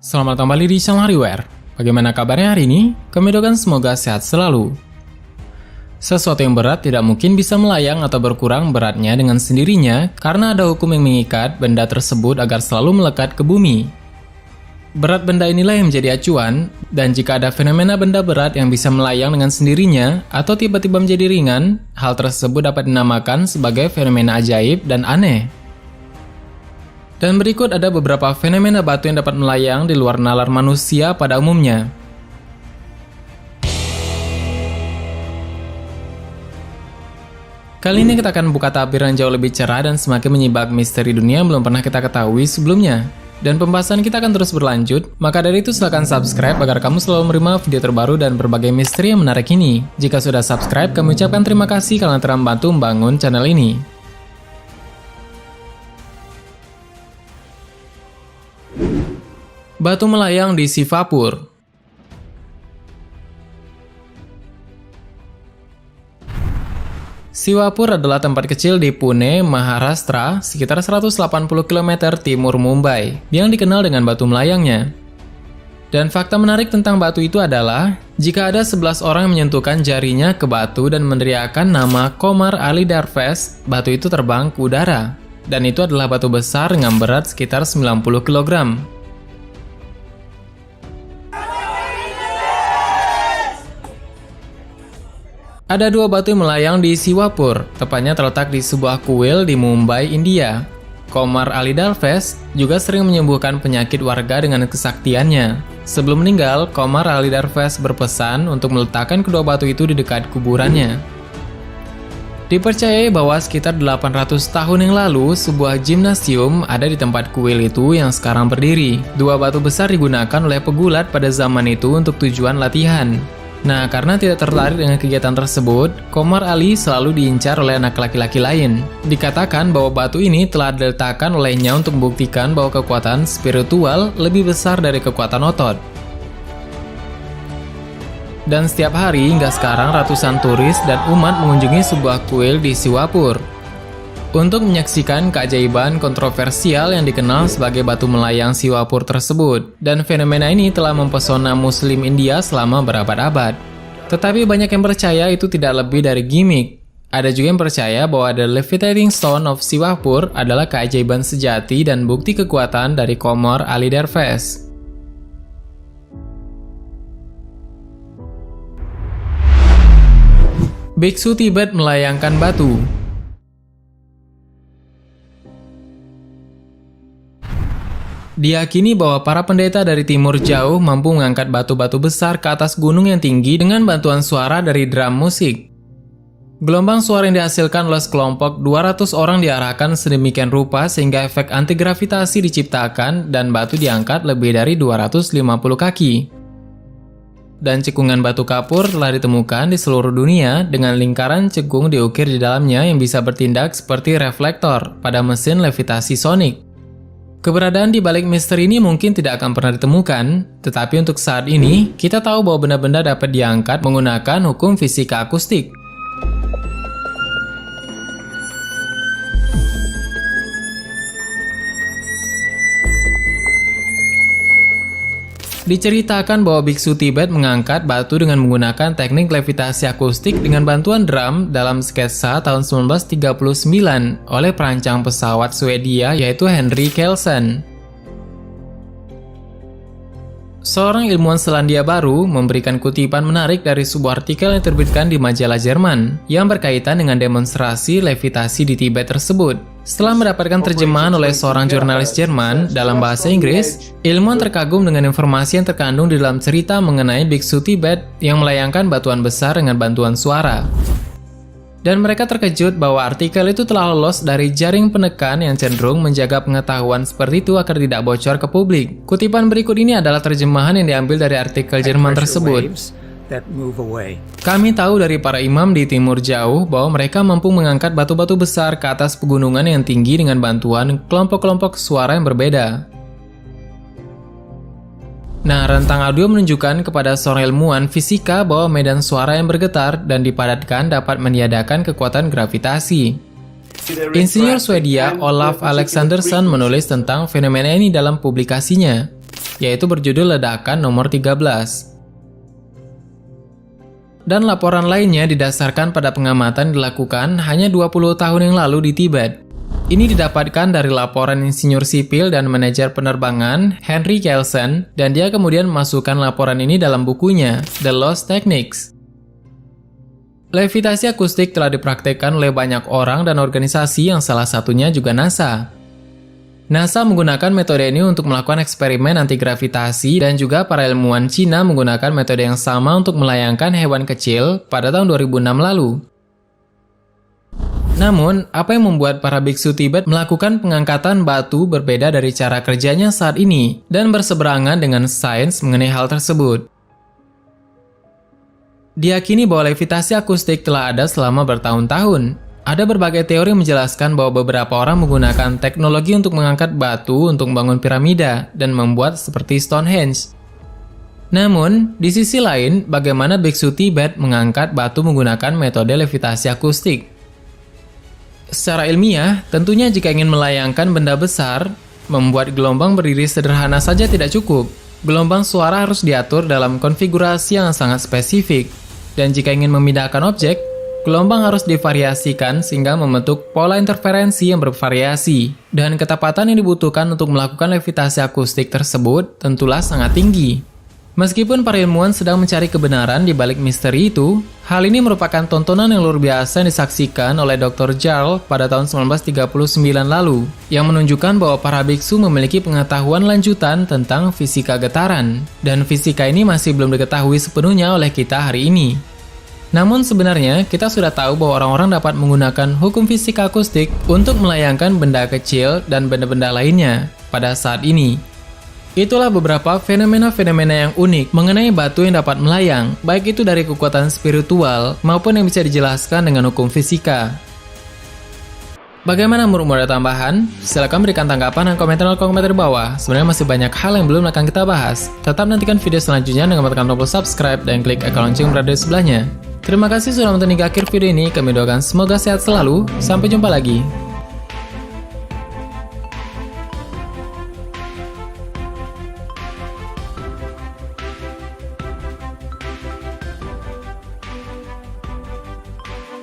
Selamat kembali di channel Hardware. Bagaimana kabarnya hari ini? Kami doakan semoga sehat selalu. Sesuatu yang berat tidak mungkin bisa melayang atau berkurang beratnya dengan sendirinya karena ada hukum yang mengikat benda tersebut agar selalu melekat ke bumi. Berat benda inilah yang menjadi acuan, dan jika ada fenomena benda berat yang bisa melayang dengan sendirinya atau tiba-tiba menjadi ringan, hal tersebut dapat dinamakan sebagai fenomena ajaib dan aneh. Dan berikut ada beberapa fenomena batu yang dapat melayang di luar nalar manusia pada umumnya. Kali ini kita akan buka tabir yang jauh lebih cerah dan semakin menyibak misteri dunia yang belum pernah kita ketahui sebelumnya. Dan pembahasan kita akan terus berlanjut, maka dari itu silahkan subscribe agar kamu selalu menerima video terbaru dan berbagai misteri yang menarik ini. Jika sudah subscribe, kami ucapkan terima kasih karena telah membantu membangun channel ini. Batu melayang di Sivapur. Sivapur adalah tempat kecil di Pune, Maharashtra, sekitar 180 km timur Mumbai, yang dikenal dengan batu melayangnya. Dan fakta menarik tentang batu itu adalah, jika ada 11 orang yang menyentuhkan jarinya ke batu dan meneriakkan nama Komar Ali Darvesh, batu itu terbang ke udara. Dan itu adalah batu besar dengan berat sekitar 90 kg. Ada dua batu yang melayang di Sivapur, tepatnya terletak di sebuah kuil di Mumbai, India. Komar Ali Darvesh juga sering menyembuhkan penyakit warga dengan kesaktiannya. Sebelum meninggal, Komar Ali Darvesh berpesan untuk meletakkan kedua batu itu di dekat kuburannya. Dipercayai bahwa sekitar 800 tahun yang lalu, sebuah gimnasium ada di tempat kuil itu yang sekarang berdiri. Dua batu besar digunakan oleh pegulat pada zaman itu untuk tujuan latihan. Nah, karena tidak tertarik dengan kegiatan tersebut, Komar Ali selalu diincar oleh anak laki-laki lain. Dikatakan bahwa batu ini telah diletakkan olehnya untuk membuktikan bahwa kekuatan spiritual lebih besar dari kekuatan otot. Dan setiap hari hingga sekarang ratusan turis dan umat mengunjungi sebuah kuil di Sivapur untuk menyaksikan keajaiban kontroversial yang dikenal sebagai batu melayang Sivapur tersebut. Dan fenomena ini telah mempesona Muslim India selama berabad-abad. Tetapi banyak yang percaya itu tidak lebih dari gimmick. Ada juga yang percaya bahwa The Levitating Stone of Sivapur adalah keajaiban sejati dan bukti kekuatan dari Komar Ali Darvesh. Biksu Tibet melayangkan batu. Diyakini bahwa para pendeta dari timur jauh mampu mengangkat batu-batu besar ke atas gunung yang tinggi dengan bantuan suara dari drum musik. Gelombang suara yang dihasilkan oleh sekelompok 200 orang diarahkan sedemikian rupa sehingga efek antigravitasi diciptakan dan batu diangkat lebih dari 250 kaki. Dan cekungan batu kapur telah ditemukan di seluruh dunia dengan lingkaran cekung diukir di dalamnya yang bisa bertindak seperti reflektor pada mesin levitasi sonik. Keberadaan di balik misteri ini mungkin tidak akan pernah ditemukan, tetapi untuk saat ini, kita tahu bahwa benda-benda dapat diangkat menggunakan hukum fisika akustik. Diceritakan bahwa biksu Tibet mengangkat batu dengan menggunakan teknik levitasi akustik dengan bantuan drum dalam sketsa tahun 1939 oleh perancang pesawat Swedia yaitu Henry Kelsen. Seorang ilmuwan Selandia Baru memberikan kutipan menarik dari sebuah artikel yang diterbitkan di majalah Jerman yang berkaitan dengan demonstrasi levitasi di Tibet tersebut. Setelah mendapatkan terjemahan oleh seorang jurnalis Jerman dalam bahasa Inggris, ilmuwan terkagum dengan informasi yang terkandung di dalam cerita mengenai biksu Tibet yang melayangkan batuan besar dengan bantuan suara. Dan mereka terkejut bahwa artikel itu telah lolos dari jaring penekan yang cenderung menjaga pengetahuan seperti itu agar tidak bocor ke publik. Kutipan berikut ini adalah terjemahan yang diambil dari artikel Jerman tersebut. Kami tahu dari para imam di timur jauh bahwa mereka mampu mengangkat batu-batu besar ke atas pegunungan yang tinggi dengan bantuan kelompok-kelompok suara yang berbeda. Nah, rentang audio menunjukkan kepada seorang ilmuwan fisika bahwa medan suara yang bergetar dan dipadatkan dapat meniadakan kekuatan gravitasi. Insinyur Swedia Olaf Alexandersson menulis tentang fenomena ini dalam publikasinya. yaitu berjudul Ledakan Nomor 13. Dan laporan lainnya didasarkan pada pengamatan dilakukan hanya 20 tahun yang lalu di Tibet. Ini didapatkan dari laporan insinyur sipil dan manajer penerbangan Henry Kelsen, dan dia kemudian memasukkan laporan ini dalam bukunya, The Lost Techniques. Levitasi akustik telah dipraktikkan oleh banyak orang dan organisasi yang salah satunya juga NASA. NASA menggunakan metode ini untuk melakukan eksperimen anti-gravitasi dan juga para ilmuwan Cina menggunakan metode yang sama untuk melayangkan hewan kecil pada tahun 2006 lalu. Namun, apa yang membuat para biksu Tibet melakukan pengangkatan batu berbeda dari cara kerjanya saat ini dan berseberangan dengan sains mengenai hal tersebut? Diyakini bahwa levitasi akustik telah ada selama bertahun-tahun. Ada berbagai teori menjelaskan bahwa beberapa orang menggunakan teknologi untuk mengangkat batu untuk membangun piramida dan membuat seperti Stonehenge. Namun, di sisi lain, bagaimana biksu Tibet mengangkat batu menggunakan metode levitasi akustik? Secara ilmiah, tentunya jika ingin melayangkan benda besar, membuat gelombang berdiri sederhana saja tidak cukup. Gelombang suara harus diatur dalam konfigurasi yang sangat spesifik. Dan jika ingin memindahkan objek, gelombang harus divariasikan sehingga membentuk pola interferensi yang bervariasi. Dan ketepatan yang dibutuhkan untuk melakukan levitasi akustik tersebut tentulah sangat tinggi. Meskipun para ilmuwan sedang mencari kebenaran di balik misteri itu, hal ini merupakan tontonan yang luar biasa yang disaksikan oleh Dr. Jarl pada tahun 1939 lalu, yang menunjukkan bahwa para biksu memiliki pengetahuan lanjutan tentang fisika getaran, dan fisika ini masih belum diketahui sepenuhnya oleh kita hari ini. Namun sebenarnya, kita sudah tahu bahwa orang-orang dapat menggunakan hukum fisika akustik untuk melayangkan benda kecil dan benda-benda lainnya pada saat ini. Itulah beberapa fenomena-fenomena yang unik mengenai batu yang dapat melayang, baik itu dari kekuatan spiritual maupun yang bisa dijelaskan dengan hukum fisika. Bagaimana menurut ada tambahan? Silahkan berikan tanggapan dan komentar di bawah. Sebenarnya masih banyak hal yang belum akan kita bahas. Tetap nantikan video selanjutnya dengan menekan tombol subscribe dan klik icon lonceng berada di sebelahnya. Terima kasih sudah menonton hingga akhir video ini. Kami doakan semoga sehat selalu. Sampai jumpa lagi.